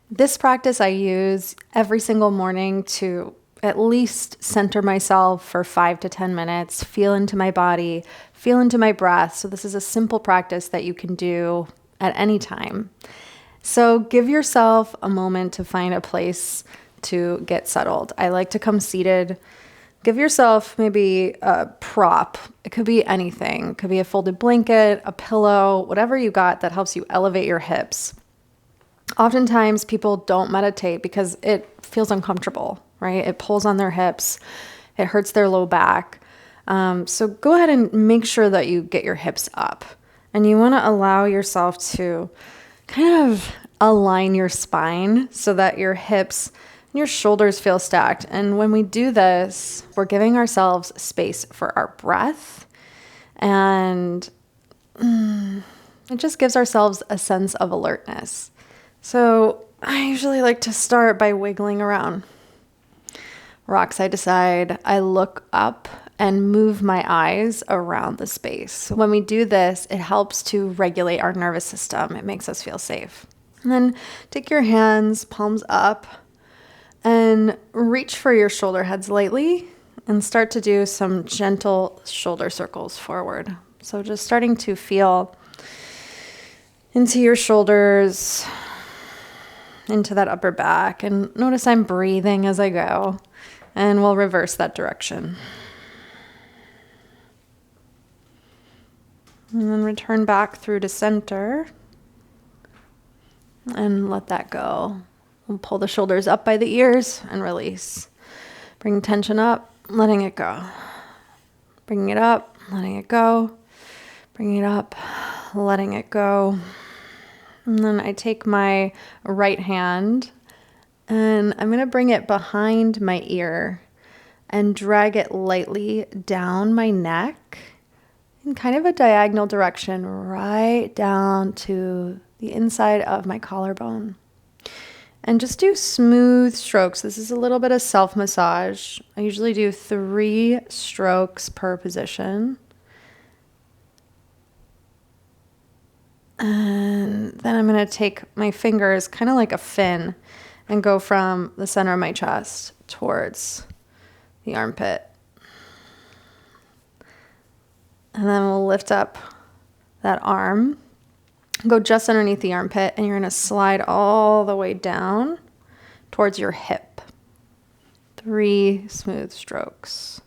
This practice I use every single morning to at least center myself for 5 to 10 minutes, feel into my body, feel into my breath. So this is a simple practice that you can do at any time. So give yourself a moment to find a place to get settled. I like to come seated. Give yourself maybe a prop. It could be anything. It could be a folded blanket, a pillow, whatever you got that helps you elevate your hips. Oftentimes people don't meditate because it feels uncomfortable, right? It pulls on their hips. It hurts their low back. So go ahead and make sure that you get your hips up. And you want to allow yourself to kind of align your spine so that your hips and your shoulders feel stacked. And when we do this, we're giving ourselves space for our breath. And it just gives ourselves a sense of alertness. So I usually like to start by wiggling around. Rock side to side. I look up and move my eyes around the space. When we do this, it helps to regulate our nervous system. It makes us feel safe. And then take your hands, palms up, and reach for your shoulder heads lightly and start to do some gentle shoulder circles forward. So just starting to feel into your shoulders, into that upper back, and notice I'm breathing as I go, and we'll reverse that direction. And then return back through to center and let that go. We'll pull the shoulders up by the ears and release. Bring tension up, letting it go. Bringing it up, letting it go. Bringing it up, letting it go. And then I take my right hand and I'm going to bring it behind my ear and drag it lightly down my neck in kind of a diagonal direction, right down to the inside of my collarbone. And just do smooth strokes. This is a little bit of self-massage. I usually do 3 strokes per position. And then I'm going to take my fingers kind of like a fin and go from the center of my chest towards the armpit. And then we'll lift up that arm, go just underneath the armpit, and you're going to slide all the way down towards your hip. 3 smooth strokes.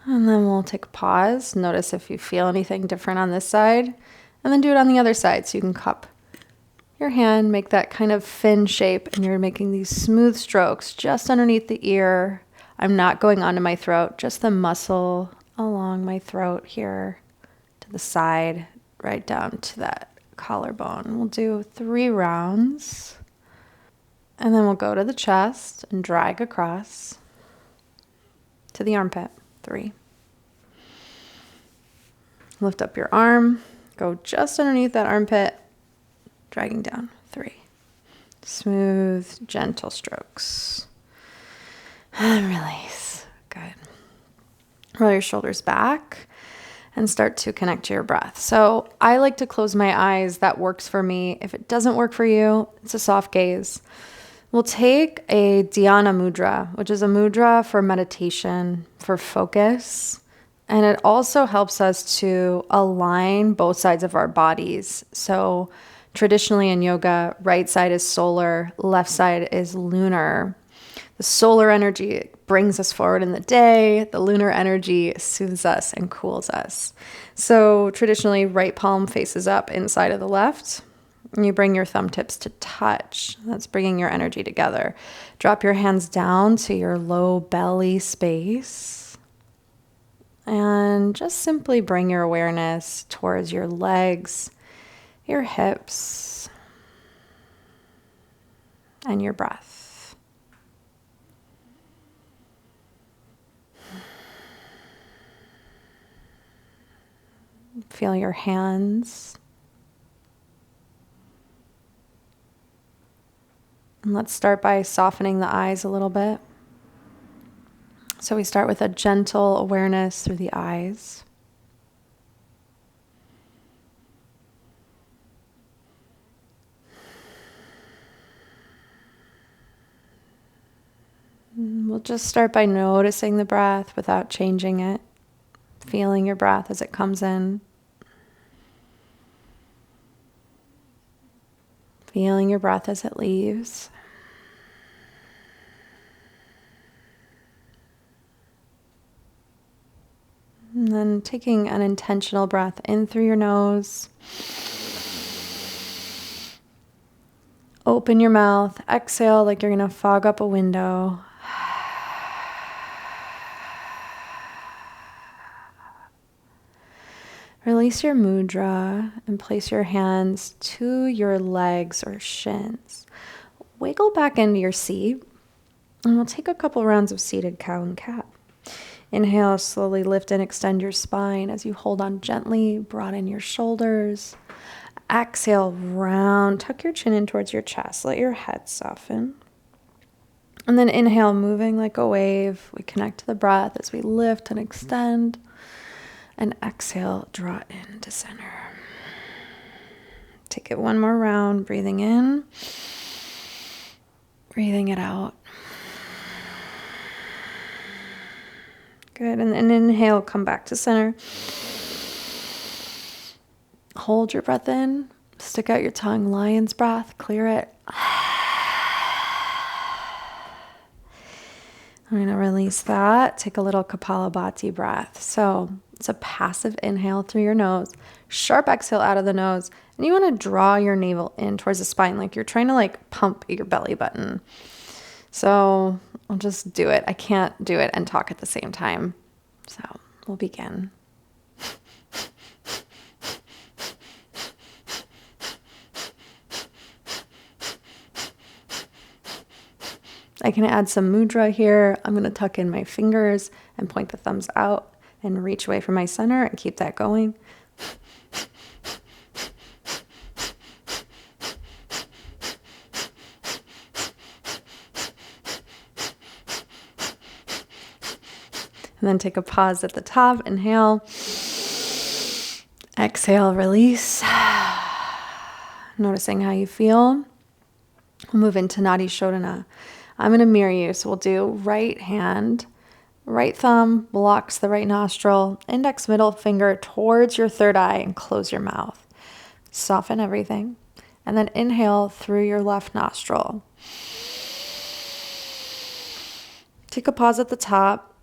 And then we'll take a pause. Notice if you feel anything different on this side. And then do it on the other side. So you can cup your hand, make that kind of fin shape. And you're making these smooth strokes just underneath the ear. I'm not going onto my throat, just the muscle along my throat here to the side, right down to that collarbone. We'll do 3 rounds. And then we'll go to the chest and drag across to the armpit. 3. Lift up your arm, go just underneath that armpit, dragging down. 3. Smooth, gentle strokes. And release. Good. Roll your shoulders back and start to connect to your breath. So I like to close my eyes. That works for me. If it doesn't work for you, it's a soft gaze. We'll take a dhyana mudra, which is a mudra for meditation, for focus. And it also helps us to align both sides of our bodies. So traditionally in yoga, right side is solar, left side is lunar. The solar energy brings us forward in the day. The lunar energy soothes us and cools us. So traditionally, right palm faces up inside of the left. And you bring your thumb tips to touch. That's bringing your energy together. Drop your hands down to your low belly space. And just simply bring your awareness towards your legs, your hips, and your breath. Feel your hands. And let's start by softening the eyes a little bit. So we start with a gentle awareness through the eyes. We'll just start by noticing the breath without changing it, feeling your breath as it comes in, feeling your breath as it leaves. And then taking an intentional breath in through your nose. Open your mouth, exhale like you're going to fog up a window. Release your mudra and place your hands to your legs or shins. Wiggle back into your seat, and we'll take a couple rounds of seated cow and cat. Inhale, slowly lift and extend your spine as you hold on gently, broaden your shoulders. Exhale, round, tuck your chin in towards your chest, let your head soften. And then inhale, moving like a wave. We connect to the breath as we lift and extend. And exhale, draw into center. Take it one more round, breathing in, breathing it out. Good, and then inhale, come back to center. Hold your breath in, stick out your tongue, lion's breath, clear it. I'm going to release that. Take a little Kapalabhati breath. So it's a passive inhale through your nose, sharp exhale out of the nose, and you want to draw your navel in towards the spine like you're trying to pump your belly button. So I'll just do it. I can't do it and talk at the same time. So we'll begin. I can add some mudra here. I'm going to tuck in my fingers and point the thumbs out and reach away from my center and keep that going. And then take a pause at the top. Inhale. Exhale, release. Noticing how you feel. We'll move into Nadi Shodhana. I'm going to mirror you. So we'll do right hand, right thumb blocks the right nostril, index middle finger towards your third eye and close your mouth. Soften everything. And then inhale through your left nostril. Take a pause at the top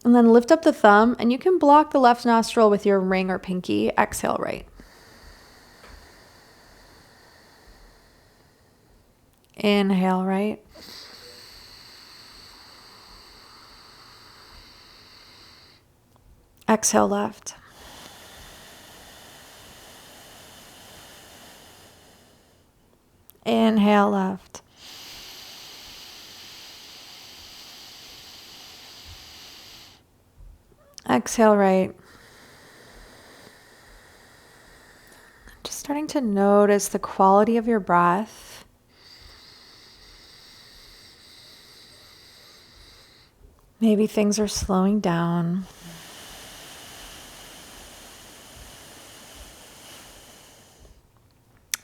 and then lift up the thumb, and you can block the left nostril with your ring or pinky. Exhale right. Inhale right. Exhale left. Inhale left. Exhale right. Just starting to notice the quality of your breath. Maybe things are slowing down.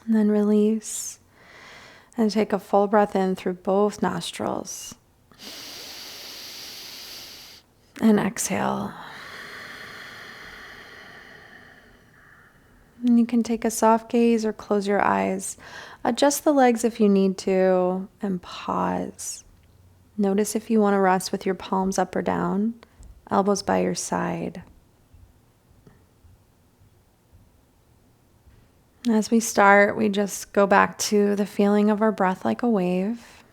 And then release. And take a full breath in through both nostrils. And exhale. And you can take a soft gaze or close your eyes. Adjust the legs if you need to, and pause. Notice if you want to rest with your palms up or down, elbows by your side. As we start, we just go back to the feeling of our breath like a wave.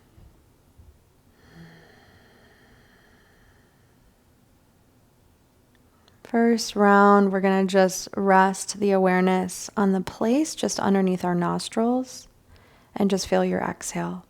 First round, we're going to just rest the awareness on the place just underneath our nostrils and just feel your exhale.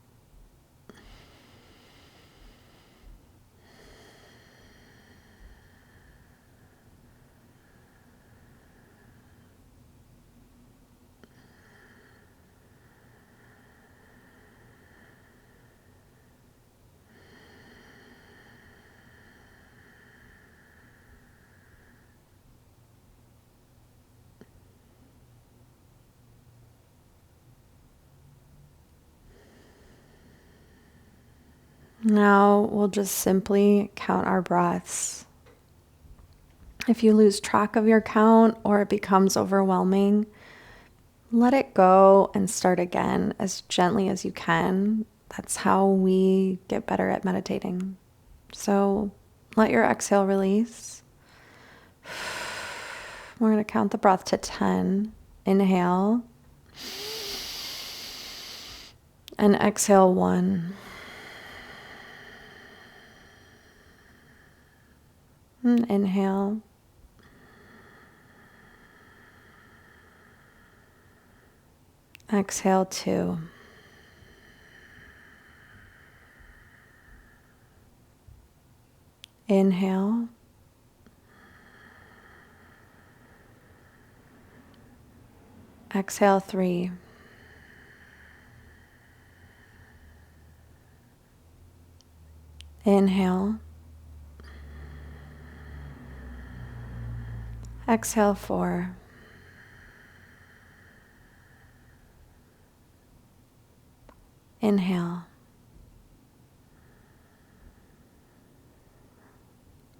Now we'll just simply count our breaths. If you lose track of your count or it becomes overwhelming, let it go and start again as gently as you can. That's how we get better at meditating. So let your exhale release. We're going to count the breath to 10. Inhale. And exhale 1. And inhale. Exhale 2. Inhale. Exhale 3. Inhale. Exhale 4. Inhale.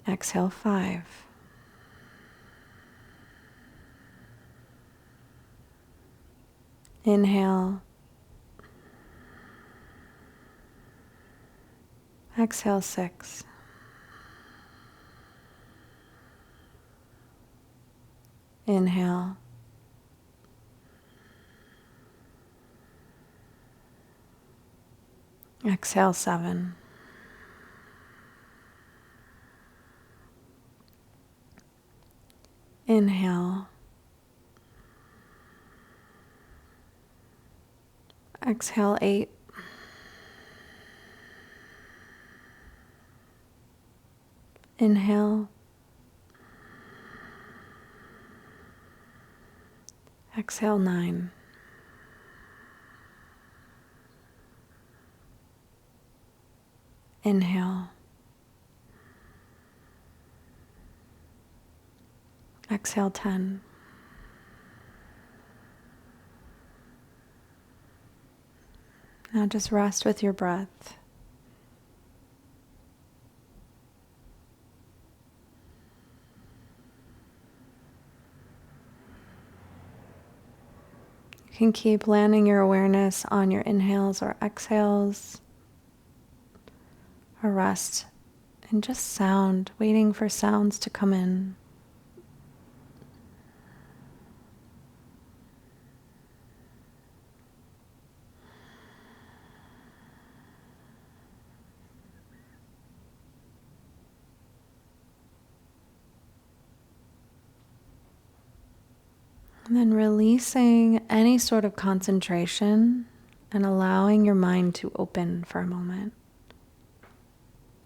Exhale 5. Inhale. Exhale 6. Inhale. Exhale 7. Inhale. Exhale 8. Inhale. Exhale 9. Inhale. Exhale 10. Now just rest with your breath. You can keep landing your awareness on your inhales or exhales, or rest in just sound, waiting for sounds to come in. And then releasing any sort of concentration and allowing your mind to open for a moment.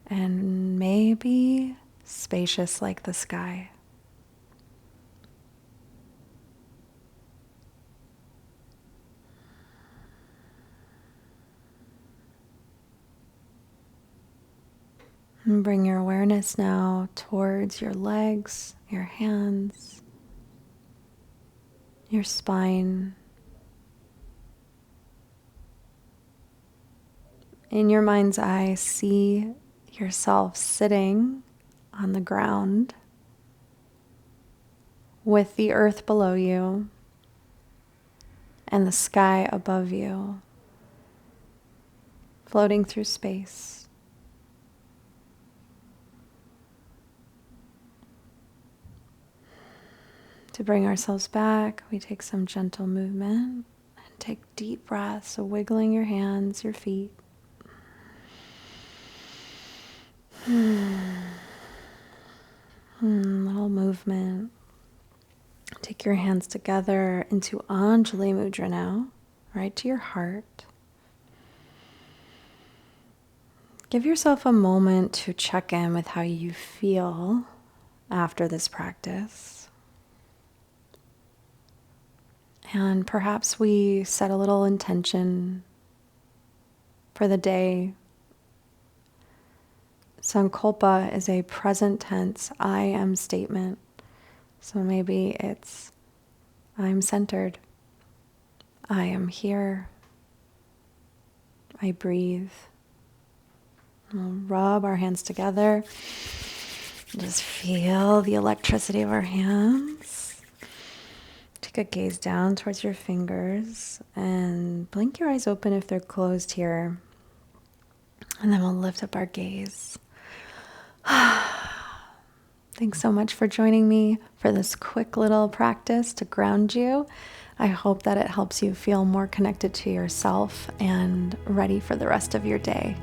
And maybe spacious like the sky. And bring your awareness now towards your legs, your hands, your spine. In your mind's eye, see yourself sitting on the ground with the earth below you and the sky above you, floating through space. To bring ourselves back, we take some gentle movement and take deep breaths, so wiggling your hands, your feet. Little movement. Take your hands together into Anjali Mudra now, right to your heart. Give yourself a moment to check in with how you feel after this practice. And perhaps we set a little intention for the day. Sankalpa is a present tense I am statement. So maybe it's I'm centered. I am here. I breathe. We'll rub our hands together. Just feel the electricity of our hands. Take a gaze down towards your fingers and blink your eyes open if they're closed here. And then we'll lift up our gaze. Thanks so much for joining me for this quick little practice to ground you. I hope that it helps you feel more connected to yourself and ready for the rest of your day.